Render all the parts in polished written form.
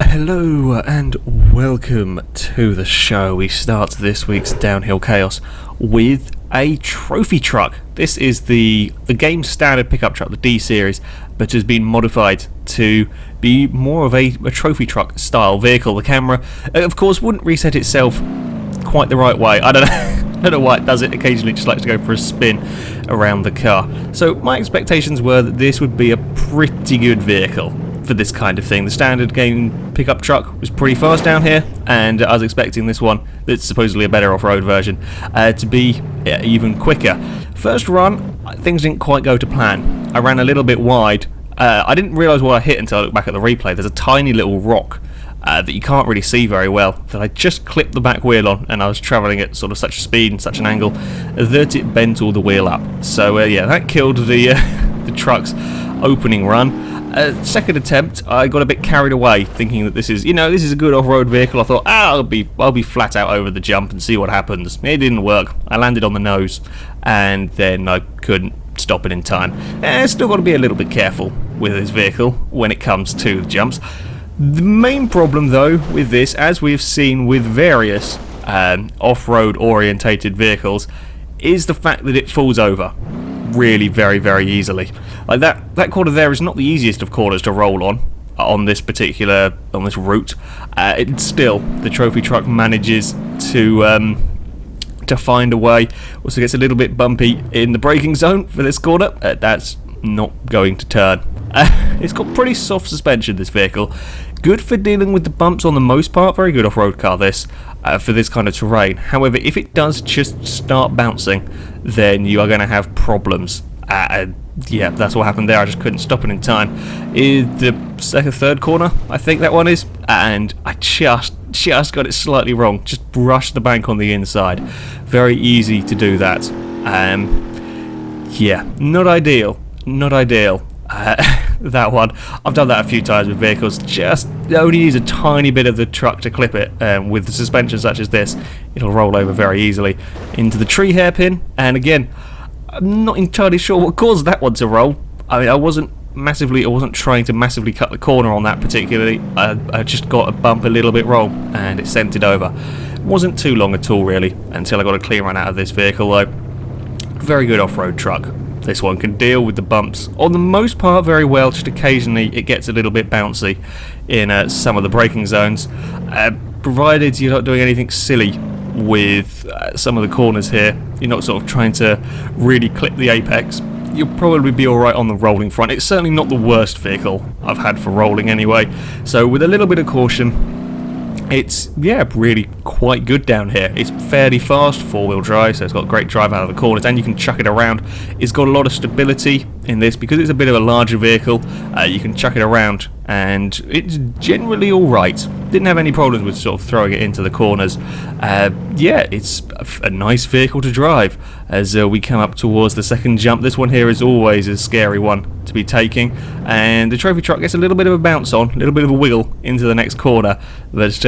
Hello and welcome to the show. We start this week's Downhill Chaos with a trophy truck. This is the game standard pickup truck, the D series, but has been modified to be more of a trophy truck style vehicle. The camera, of course, wouldn't reset itself quite the right way. I don't know why it does it. Occasionally it just likes to go for a spin around the car. So my expectations were that this would be a pretty good vehicle for this kind of thing. The standard game pickup truck was pretty fast down here, and I was expecting this one, that's supposedly a better off-road version, to be even quicker. First run, things didn't quite go to plan. I ran a little bit wide. I didn't realise what I hit until I looked back at the replay. There's a tiny little rock that you can't really see very well that I just clipped the back wheel on, and I was travelling at sort of such a speed and such an angle that it bent all the wheel up. So yeah, that killed the truck's opening run. Second attempt, I got a bit carried away, thinking that this is a good off-road vehicle. I thought, I'll be flat out over the jump and see what happens. It didn't work. I landed on the nose, and then I couldn't stop it in time. Still got to be a little bit careful with this vehicle when it comes to the jumps. The main problem, though, with this, as we've seen with various off-road orientated vehicles, is the fact that it falls over really very, very easily. Like that corner there is not the easiest of corners to roll on this route. Still, the trophy truck manages to find a way. Also gets a little bit bumpy in the braking zone for this corner. That's not going to turn. It's got pretty soft suspension, this vehicle. Good for dealing with the bumps on the most part. Very good off-road car, this, for this kind of terrain. However, if it does just start bouncing, then you are going to have problems. Yeah, that's what happened there. I just couldn't stop it in time. The third corner, I think that one is, and I just got it slightly wrong. Just brushed the bank on the inside. Very easy to do that. Yeah, not ideal. Not ideal. That one, I've done that a few times with vehicles. Just only needs a tiny bit of the truck to clip it. With the suspension such as this, it'll roll over very easily into the tree hairpin. And again, I'm not entirely sure what caused that one to roll. I mean, I wasn't trying to massively cut the corner on that particularly. I just got a bump a little bit wrong, and it sent it over. It wasn't too long at all, really, until I got a clean run out of this vehicle, though. Very good off-road truck. This one can deal with the bumps on the most part very well. Just occasionally it gets a little bit bouncy in some of the braking zones, provided you're not doing anything silly with some of the corners here. You're not sort of trying to really clip the apex. You'll probably be alright on the rolling front. It's certainly not the worst vehicle I've had for rolling anyway, so with a little bit of caution, it's, yeah, really quite good down here. It's fairly fast, four-wheel drive, so it's got great drive out of the corners, and you can chuck it around. It's got a lot of stability in this because it's a bit of a larger vehicle. You can chuck it around, and it's generally alright. Didn't have any problems with sort of throwing it into the corners. Yeah, it's a nice vehicle to drive as we come up towards the second jump. This one here is always a scary one to be taking, and the trophy truck gets a little bit of a bounce on, a little bit of a wiggle into the next corner, but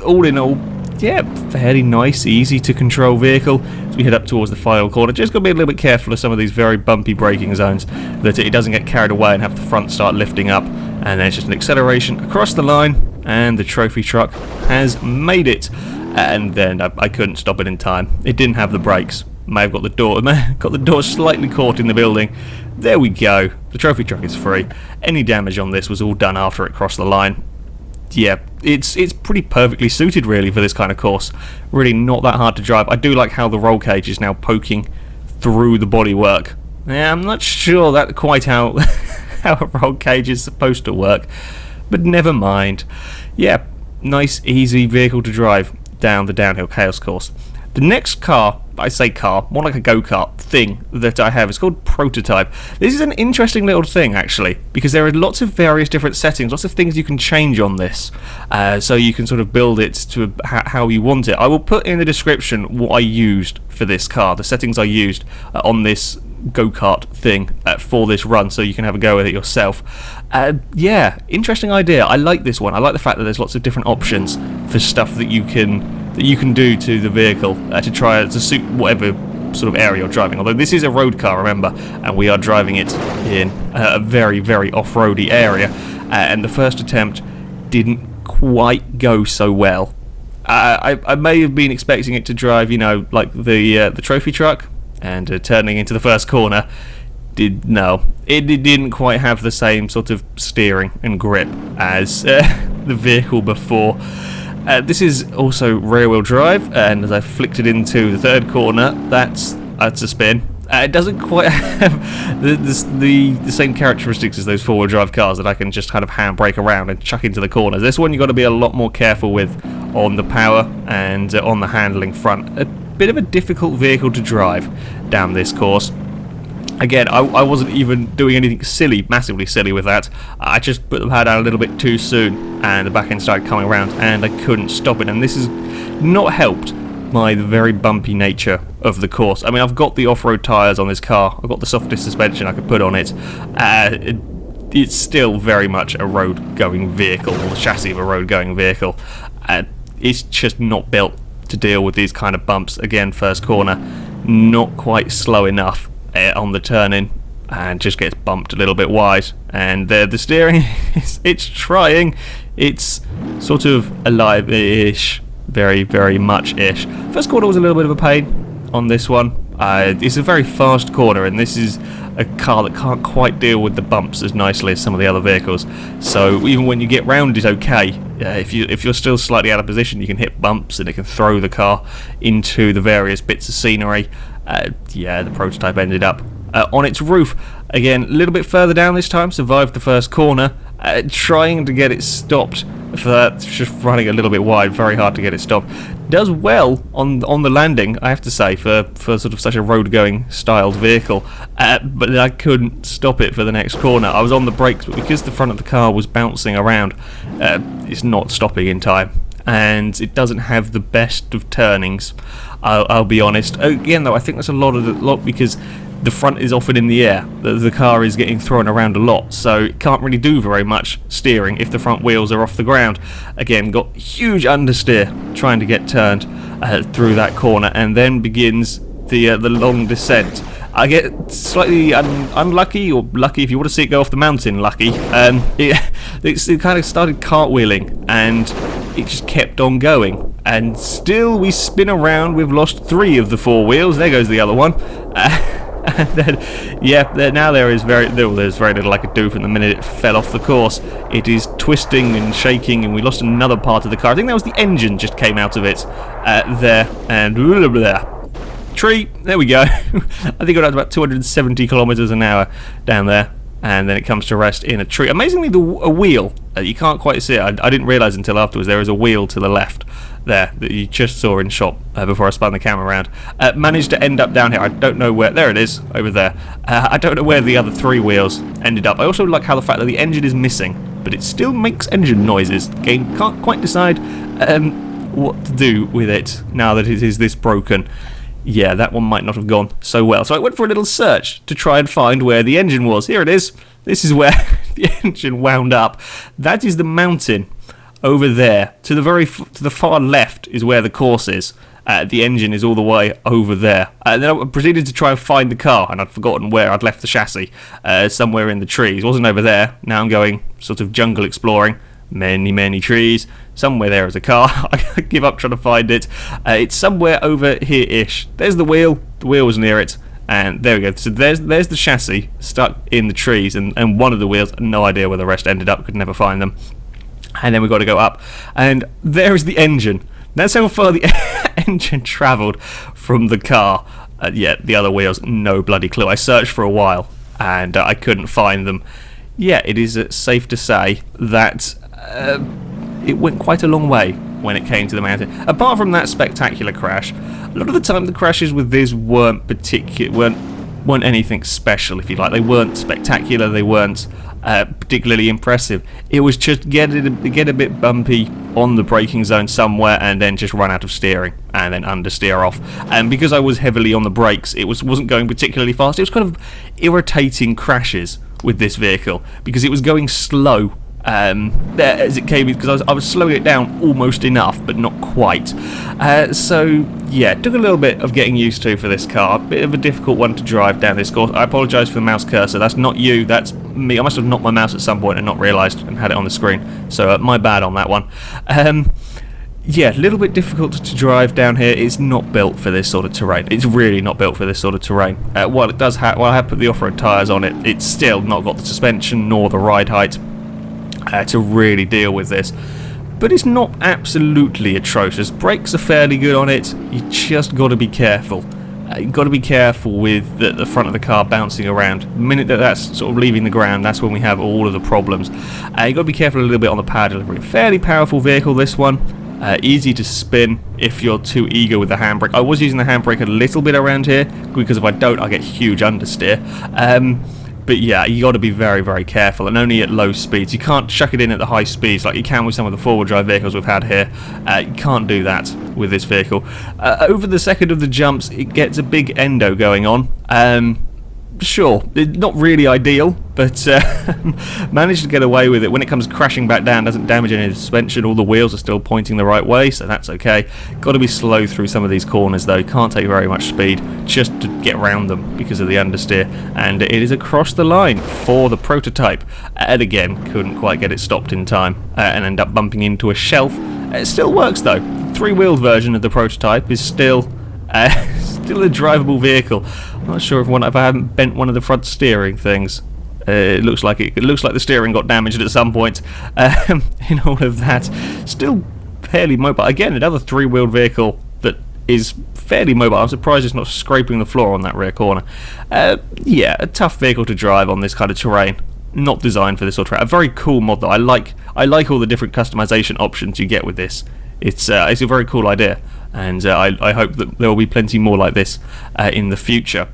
all in all, yeah, fairly nice, easy to control vehicle as we head up towards the final corner. Just got to be a little bit careful of some of these very bumpy braking zones, that it doesn't get carried away and have the front start lifting up, and then it's just an acceleration across the line, and the trophy truck has made it. And then I couldn't stop it in time. It didn't have the brakes. May have got the door slightly caught in the building. There we go. The trophy truck is free. Any damage on this was all done after it crossed the line. Yeah, it's pretty perfectly suited really for this kind of course. Really not that hard to drive. I do like how the roll cage is now poking through the bodywork. Yeah, I'm not sure that's quite how how a roll cage is supposed to work, but never mind. Yeah, nice easy vehicle to drive down the Downhill Chaos course. The next car, I say car, more like a go-kart thing that I have, is called Prototype. This is an interesting little thing actually, because there are lots of various different settings, lots of things you can change on this, so you can sort of build it to how you want it. I will put in the description what I used for this car, the settings I used on this go-kart thing for this run, so you can have a go with it yourself. Yeah, interesting idea. I like this one. I like the fact that there's lots of different options for stuff that you can that you can do to the vehicle to try to suit whatever sort of area you're driving. Although this is a road car, remember, and we are driving it in a very, very off-roady area, and the first attempt didn't quite go so well. I may have been expecting it to drive, like the trophy truck, and turning into the first corner. No, it didn't quite have the same sort of steering and grip as the vehicle before. This is also rear-wheel drive, and as I flicked it into the third corner, that's a spin. It doesn't quite have the same characteristics as those four-wheel drive cars that I can just kind of handbrake around and chuck into the corners. This one you've got to be a lot more careful with on the power and on the handling front. A bit of a difficult vehicle to drive down this course. Again, I wasn't even doing anything silly, massively silly with that. I just put the power down a little bit too soon, and the back end started coming around, and I couldn't stop it. And this is not helped by the very bumpy nature of the course. I mean, I've got the off-road tyres on this car. I've got the softest suspension I could put on it. It's still very much a road-going vehicle, or the chassis of a road-going vehicle. It's just not built to deal with these kind of bumps. Again, first corner, not quite slow enough on the turn-in, and just gets bumped a little bit wide. And the steering, it's trying. It's sort of alive-ish. Very, very much-ish. First corner was a little bit of a pain on this one. It's a very fast corner, and this is a car that can't quite deal with the bumps as nicely as some of the other vehicles. So even when you get round, it's okay. If you're still slightly out of position, you can hit bumps, and it can throw the car into the various bits of scenery. Yeah, the prototype ended up on its roof. Again, a little bit further down this time, survived the first corner, trying to get it stopped. For that, just running a little bit wide, very hard to get it stopped. Does well on the landing, I have to say, for sort of such a road-going styled vehicle, but I couldn't stop it for the next corner. I was on the brakes, but because the front of the car was bouncing around, it's not stopping in time, and it doesn't have the best of turnings. I'll be honest. Again, though, I think that's a lot because the front is often in the air. The car is getting thrown around a lot, so it can't really do very much steering if the front wheels are off the ground. Again, got huge understeer trying to get turned through that corner, and then begins the long descent. I get slightly unlucky, or lucky if you want to see it go off the mountain, lucky. It kind of started cartwheeling, and it just kept on going. And still we spin around. We've lost 3 of the 4 wheels. There goes the other one. And then, yeah, there's very little I could do from the minute it fell off the course. It is twisting and shaking, and we lost another part of the car. I think that was the engine just came out of it there, and blah, blah, blah. Tree, there we go. I think it was about 270 kilometers an hour down there, and then it comes to rest in a tree. Amazingly, a wheel, you can't quite see it. I didn't realise until afterwards there is a wheel to the left there that you just saw in shot before I spun the camera around. Managed to end up down here. I don't know where. There it is, over there. I don't know where the other 3 wheels ended up. I also like how the fact that the engine is missing, but it still makes engine noises. The game can't quite decide what to do with it now that it is this broken. Yeah, that one might not have gone so well. So I went for a little search to try and find where the engine was. Here it is. This is where the engine wound up. That is the mountain over there. To the far left is where the course is. The engine is all the way over there. And then I proceeded to try and find the car, and I'd forgotten where I'd left the chassis. Somewhere in the trees. It wasn't over there. Now I'm going sort of jungle exploring. Many trees. Somewhere there is a car. I give up trying to find it. It's somewhere over here-ish. There's the wheel. The wheel was near it. And there we go. So there's the chassis stuck in the trees, and one of the wheels. No idea where the rest ended up. Could never find them. And then we've got to go up. And there is the engine. That's how far the engine travelled from the car. Yeah, the other wheels, no bloody clue. I searched for a while, and I couldn't find them. Yeah, it is safe to say that it went quite a long way when it came to the mountain. Apart from that spectacular crash, a lot of the time the crashes with this weren't anything special, if you like. They weren't spectacular. They weren't particularly impressive. It was just get a bit bumpy on the braking zone somewhere, and then just run out of steering, and then understeer off. And because I was heavily on the brakes, it wasn't going particularly fast. It was kind of irritating crashes with this vehicle because it was going slow there as it came in, because I was slowing it down almost enough, but not quite. So yeah, it took a little bit of getting used to for this car. A bit of a difficult one to drive down this course. I apologise for the mouse cursor. That's not you, that's me. I must have knocked my mouse at some point and not realised and had it on the screen. So my bad on that one. Yeah, a little bit difficult to drive down here. It's not built for this sort of terrain. It's really not built for this sort of terrain. While it does while I have put the off-road tyres on it, it's still not got the suspension nor the ride height to really deal with this. But it's not absolutely atrocious. Brakes are fairly good on it. You just got to be careful. You've got to be careful with the front of the car bouncing around. The minute that's sort of leaving the ground, that's when we have all of the problems. You've got to be careful a little bit on the power delivery. Fairly powerful vehicle, this one. Easy to spin if you're too eager with the handbrake. I was using the handbrake a little bit around here, because if I don't, I get huge understeer. But yeah, you got to be very, very careful, and only at low speeds. You can't chuck it in at the high speeds like you can with some of the four-wheel drive vehicles we've had here. You can't do that with this vehicle. Over the second of the jumps, it gets a big endo going on. Sure, it's not really ideal, but managed to get away with it. When it comes crashing back down, doesn't damage any of the suspension. All the wheels are still pointing the right way, so that's okay. Got to be slow through some of these corners though. Can't take very much speed just to get around them because of the understeer. And it is across the line for the prototype. And again, couldn't quite get it stopped in time and end up bumping into a shelf. It still works though. The three-wheeled version of the prototype is still still a drivable vehicle. I'm not sure if I haven't bent one of the front steering things. It looks like the steering got damaged at some point. In all of that, still fairly mobile. Again, another three-wheeled vehicle that is fairly mobile. I'm surprised it's not scraping the floor on that rear corner. Yeah, a tough vehicle to drive on this kind of terrain. Not designed for this sort of terrain. A very cool mod though. I like all the different customization options you get with this. It's a very cool idea, and I hope that there will be plenty more like this in the future.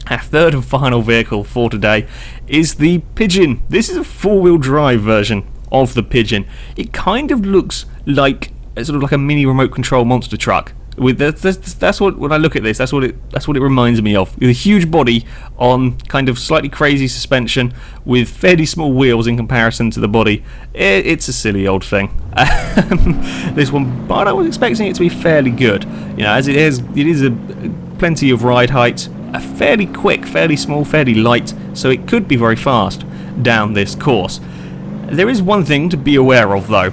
Our third and final vehicle for today is the Pigeon. This is a four-wheel drive version of the Pigeon. It kind of looks like sort of like a mini remote control monster truck. With that's what, when I look at this, that's what it reminds me of. With a huge body on kind of slightly crazy suspension with fairly small wheels in comparison to the body. It's a silly old thing. This one, but I was expecting it to be fairly good. You know, as it is plenty of ride height, fairly quick, fairly small, fairly light, so it could be very fast down this course. There is one thing to be aware of though.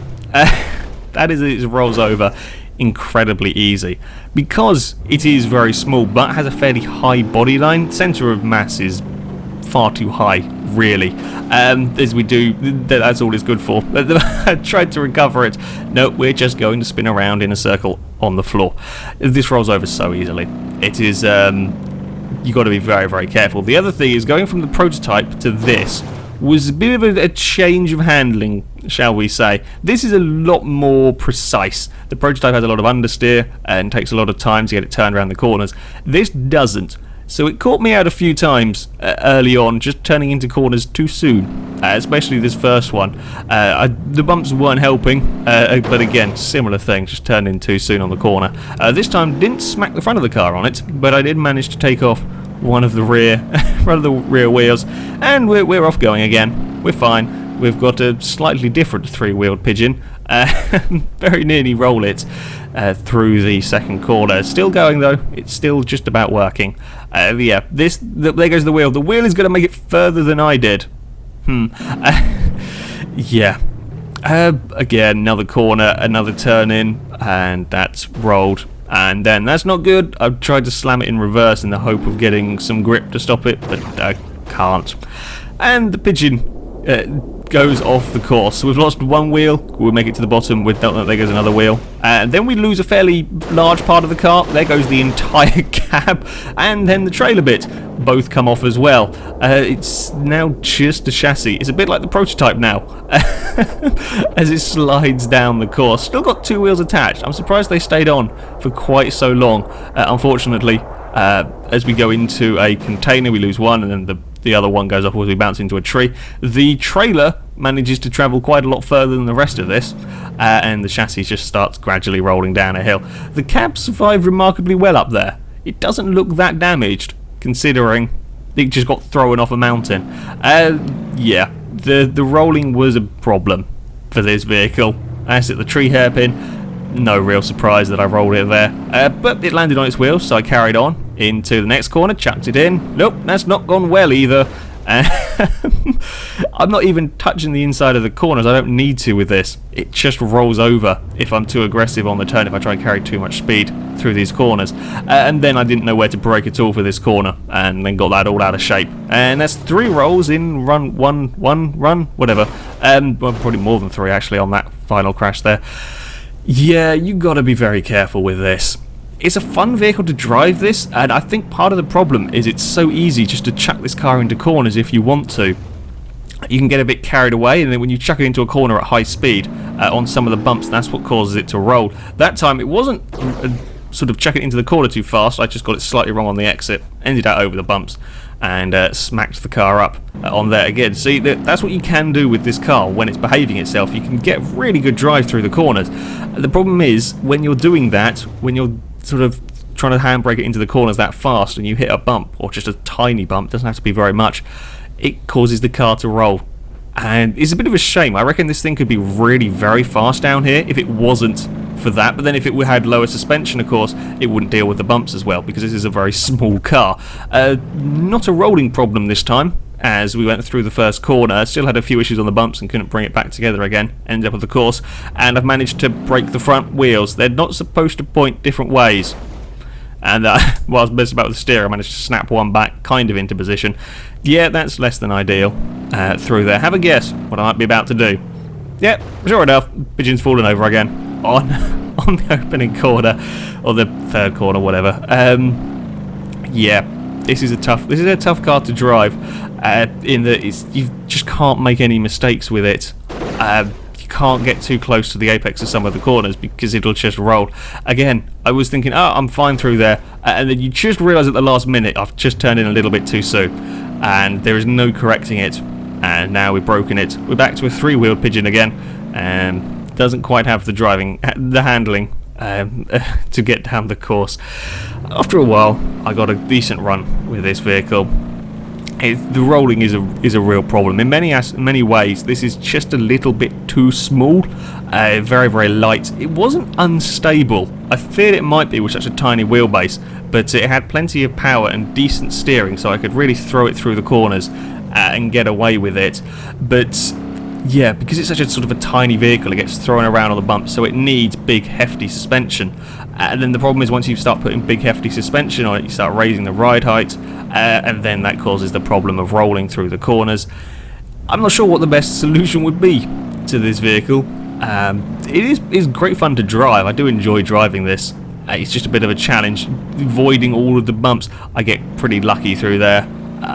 That is, it rolls over incredibly easy because it is very small but has a fairly high body line. Center of mass is far too high, really. As we do, that's all it's good for. I tried to recover it. No, we're just going to spin around in a circle on the floor. This rolls over so easily. It is you got to be very, very careful. The other thing is, going from the prototype to this was a bit of a change of handling, shall we say. This is a lot more precise. The prototype has a lot of understeer and takes a lot of time to get it turned around the corners. This doesn't. So it caught me out a few times early on, just turning into corners too soon, especially this first one. The bumps weren't helping, but again, similar thing, just turned in too soon on the corner. This time, didn't smack the front of the car on it, but I did manage to take off one of the rear wheels, and we're off going again. We're fine. We've got a slightly different three-wheeled Pigeon. Very nearly roll it through the second corner. Still going though. It's still just about working. Yeah, there goes the wheel. The wheel is going to make it further than I did. Yeah. Again, another corner, another turn in, and that's rolled. And then that's not good. I've tried to slam it in reverse in the hope of getting some grip to stop it, but I can't. And the Pigeon goes off the course. So we've lost one wheel. We'll make it to the bottom. There goes another wheel. And then we lose a fairly large part of the car. There goes the entire cab. And then the trailer bit. Both come off as well. It's now just a chassis. It's a bit like the prototype now. As it slides down the course. Still got two wheels attached. I'm surprised they stayed on for quite so long. Unfortunately, as we go into a container, we lose one, and then the other one goes off as we bounce into a tree. The trailer manages to travel quite a lot further than the rest of this, and the chassis just starts gradually rolling down a hill. The cab survived remarkably well up there. It doesn't look that damaged, considering it just got thrown off a mountain. Yeah, the rolling was a problem for this vehicle. As at the tree hairpin, no real surprise that I rolled it there. But it landed on its wheels, so I carried on into the next corner, chucked it in. Nope, that's not gone well either. I'm not even touching the inside of the corners. I don't need to with this. It just rolls over if I'm too aggressive on the turn, if I try and carry too much speed through these corners. And then I didn't know where to brake at all for this corner, and then got that all out of shape. And that's 3 rolls in one run, whatever. Well, probably more than 3 actually on that final crash there. Yeah, you got to be very careful with this. It's a fun vehicle to drive this, and I think part of the problem is it's so easy just to chuck this car into corners if you want to. You can get a bit carried away, and then when you chuck it into a corner at high speed on some of the bumps, that's what causes it to roll. That time it wasn't sort of chuck it into the corner too fast, I just got it slightly wrong on the exit, ended out over the bumps, and smacked the car up on there again. See, that's what you can do with this car when it's behaving itself. You can get really good drive through the corners. The problem is, when you're doing that, when you're sort of trying to handbrake it into the corners that fast and you hit a bump, or just a tiny bump, doesn't have to be very much, it causes the car to roll. And it's a bit of a shame. I reckon this thing could be really very fast down here if it wasn't for that, but then if it had lower suspension, of course, it wouldn't deal with the bumps as well, because this is a very small car. Not a rolling problem this time. As we went through the first corner, I still had a few issues on the bumps and couldn't bring it back together again. Ended up with the course, and I've managed to break the front wheels. They're not supposed to point different ways. And while I was messing about with the steer, I managed to snap one back kind of into position. Yeah, that's less than ideal through there. Have a guess what I might be about to do. Yep, sure enough, Pigeon's fallen over again on the opening corner, or the third corner, whatever. Yeah. This is a tough car to drive, in that you just can't make any mistakes with it. You can't get too close to the apex of some of the corners because it'll just roll. Again, I was thinking, oh, I'm fine through there, and then you just realise at the last minute I've just turned in a little bit too soon, and there is no correcting it. And now we've broken it. We're back to a 3-wheeled Pigeon again, and doesn't quite have the handling to get down the course. After a while, I got a decent run with this vehicle. The rolling is a real problem. In many ways, this is just a little bit too small, very, very light. It wasn't unstable. I feared it might be with such a tiny wheelbase, but it had plenty of power and decent steering, so I could really throw it through the corners and get away with it. But yeah, because it's such a sort of a tiny vehicle, it gets thrown around on the bumps, so it needs big, hefty suspension. And then the problem is, once you start putting big, hefty suspension on it, you start raising the ride height, and then that causes the problem of rolling through the corners. I'm not sure what the best solution would be to this vehicle. It is great fun to drive. I do enjoy driving this. It's just a bit of a challenge, avoiding all of the bumps. I get pretty lucky through there.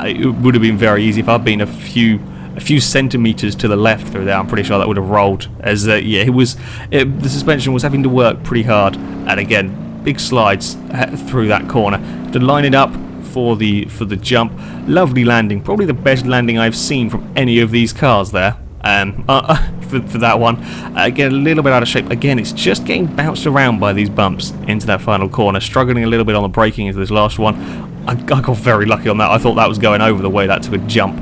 It would have been very easy if I'd been a few centimeters to the left through there. I'm pretty sure that would have rolled, as yeah, the suspension was having to work pretty hard, and again, big slides through that corner to line it up for the jump. Lovely landing, probably the best landing I've seen from any of these cars there. For that one, get a little bit out of shape. Again, it's just getting bounced around by these bumps into that final corner, struggling a little bit on the braking into this last one. I got very lucky on that. I thought that was going over the way that took a jump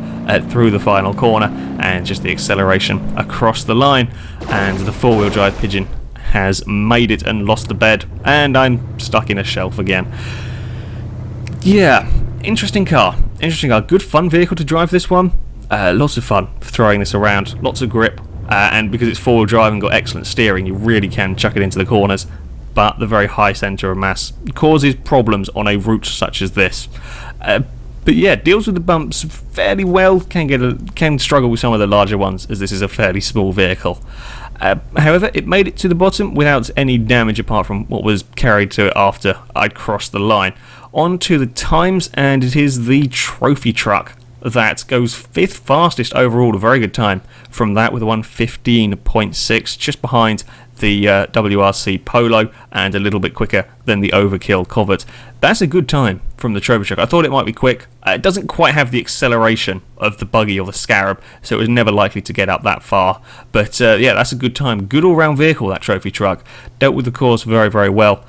through the final corner, and just the acceleration across the line, and the 4-wheel drive Pigeon has made it and lost the bed, and I'm stuck in a shelf again. Yeah, interesting car, good fun vehicle to drive, this one. Lots of fun throwing this around, lots of grip, and because it's 4-wheel drive and got excellent steering, you really can chuck it into the corners. But the very high centre of mass causes problems on a route such as this. But yeah, deals with the bumps fairly well, can struggle with some of the larger ones, as this is a fairly small vehicle. However, it made it to the bottom without any damage apart from what was carried to it after I'd crossed the line. On to the times, and it is the trophy truck that goes 5th fastest overall, a very good time from that, with a 1:15.6, just behind the WRC Polo, and a little bit quicker than the Overkill Covert. That's a good time from the trophy truck. I thought it might be quick. It doesn't quite have the acceleration of the buggy or the Scarab, so it was never likely to get up that far. But yeah, that's a good time. Good all-round vehicle, that trophy truck. Dealt with the course very, very well.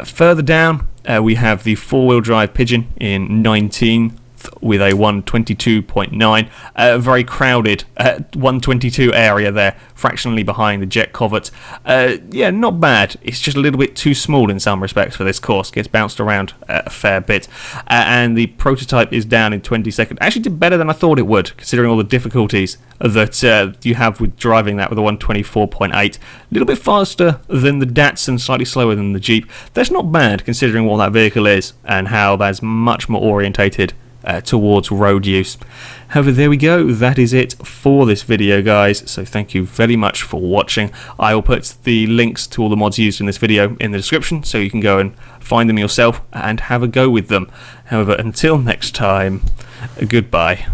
Further down, we have the 4-wheel drive Pigeon in 19th with a 122.9. Very crowded 122 area there, fractionally behind the Jet Covert. Yeah, not bad. It's just a little bit too small in some respects for this course. Gets bounced around a fair bit. And the prototype is down in 20 seconds. Actually did better than I thought it would, considering all the difficulties that you have with driving that with a 124.8. A little bit faster than the Datsun, slightly slower than the Jeep. That's not bad considering what that vehicle is and how that's much more orientated towards road use. However, there we go. That is it for this video, guys. So thank you very much for watching. I will put the links to all the mods used in this video in the description, so you can go and find them yourself and have a go with them. However, until next time, goodbye.